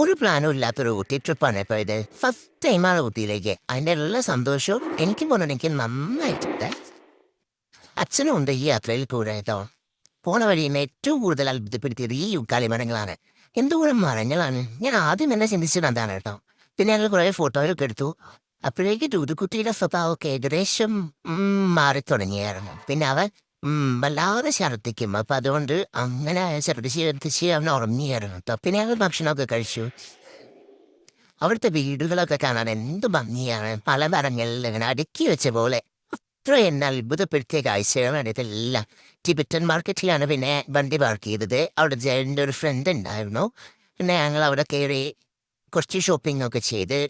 ഒരു പ്ലാനും ഇല്ലാത്തൊരു ഊട്ടി ട്രിപ്പാണ് ഇപ്പോൾ ഇത്. ഫസ്റ്റ് ടൈമാണ് ഊട്ടിയിലേക്ക്. അതിൻ്റെ എല്ലാ സന്തോഷവും എനിക്കും പോലെ എനിക്ക് നന്നായിട്ടുണ്ട്. അച്ഛനും ഉണ്ട് ഈ യാത്രയിൽ കൂടെ കേട്ടോ. പോണ വഴി എന്നെ ഏറ്റവും കൂടുതൽ അത്ഭുതപ്പെടുത്തിയത് ഈ യുക്കാലി മരങ്ങളാണ്. എന്തോരം മരങ്ങളാണ്, ഞാൻ ആദ്യം എന്നെ ചിന്തിച്ചത് അതാണ് കേട്ടോ. പിന്നെ ഞങ്ങൾ കുറേ ഫോട്ടോയൊക്കെ എടുത്തു. അപ്പോഴേക്ക് ദൂതുക്കുട്ടിയുടെ സ്വഭാവമൊക്കെ ഏകദേശം മാറി തുടങ്ങിയായിരുന്നു. പിന്നെ അവൻ വല്ലാതെ ഛർദ്ദിക്കും. അപ്പം അതുകൊണ്ട് അങ്ങനെ ഛർദ്ദിച്ച് അവൻ ഉറങ്ങിയായിരുന്നു കേട്ടോ. പിന്നെ ഞങ്ങൾ ഭക്ഷണമൊക്കെ കഴിച്ചു. അവിടുത്തെ വീടുകളൊക്കെ കാണാൻ എന്ത് ഭംഗിയാണ്, പല മരങ്ങളിൽ ഇങ്ങനെ അടുക്കി വെച്ച പോലെ. അത്ര എന്നെ അത്ഭുതപ്പെടുത്തിയ കാഴ്ചകളാണ് ഇതെല്ലാം. ടിബറ്റൻ മാർക്കറ്റിലാണ് പിന്നെ വണ്ടി പാർക്ക് ചെയ്തത്. അവിടെ ജയൻ്റെ ഒരു ഫ്രണ്ട് ഉണ്ടായിരുന്നു. പിന്നെ ഞങ്ങൾ അവിടെ കയറി കുറച്ച് ഷോപ്പിംഗ് ഒക്കെ ചെയ്ത്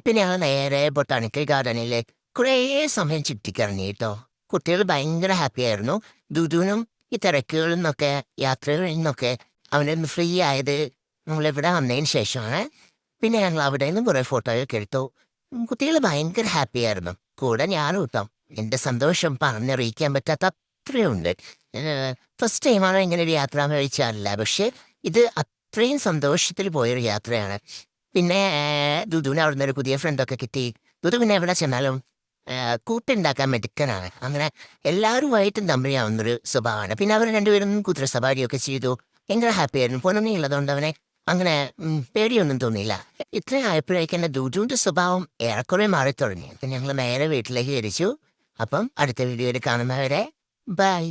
പിന്നെ ഞങ്ങൾ നേരെ ബൊട്ടാണിക്കൽ ഗാർഡനിൽ കുറേ സമയം ചുറ്റിക്കറങ്ങി കേട്ടോ. കുട്ടികൾ ഭയങ്കര ഹാപ്പി ആയിരുന്നു. ദുദുവിനും ഈ തിരക്കുകളിൽ നിന്നൊക്കെ യാത്രകളിൽ നിന്നൊക്കെ അവനൊന്ന് ഫ്രീ ആയത് നമ്മളിവിടെ വന്നതിന് ശേഷമാണ്. പിന്നെ ഞങ്ങൾ അവിടെ നിന്നും കുറേ ഫോട്ടോയൊക്കെ എടുത്തു. കുട്ടികൾ ഭയങ്കര ഹാപ്പി ആയിരുന്നു. കൂടെ ഞാനും കേട്ടോ. എൻ്റെ സന്തോഷം പറഞ്ഞറിയിക്കാൻ പറ്റാത്ത അത്രയുണ്ട്. ഫസ്റ്റ് ടൈമാണ് ഇങ്ങനെ ഒരു യാത്ര എന്ന് ചോദിച്ചാലല്ല, പക്ഷെ ഇത് അത്രയും സന്തോഷത്തിൽ പോയൊരു യാത്രയാണ്. പിന്നെ ദുദുവിന് അവിടുന്ന് ഒരു പുതിയ ഫ്രണ്ടൊക്കെ കിട്ടി. ദുദു പിന്നെ എവിടെ ചെന്നാലും കൂട്ടുണ്ടാക്കാൻ മിടുക്കനാണ്. അങ്ങനെ എല്ലാവരുമായിട്ടും തമ്മിലാവുന്നൊരു സ്വഭാവമാണ്. പിന്നെ അവർ രണ്ടുപേരും കുതിര സവാരിയൊക്കെ ചെയ്തു. ഭയങ്കര ഹാപ്പി ആയിരുന്നു. പൊന്നുണ്ണി ഉള്ളതുകൊണ്ട് അവനെ അങ്ങനെ പേടിയൊന്നും തോന്നിയില്ല. ഇത്രയും ആയപ്പോഴേക്കും എൻ്റെ ദുദുവിൻ്റെ സ്വഭാവം ഏറെക്കുറെ മാറിത്തുടങ്ങി. അപ്പം ഞങ്ങൾ നേരെ വീട്ടിലേക്ക് തിരിച്ചു. അപ്പം അടുത്ത വീഡിയോയിൽ കാണുന്നവരെ ബൈ.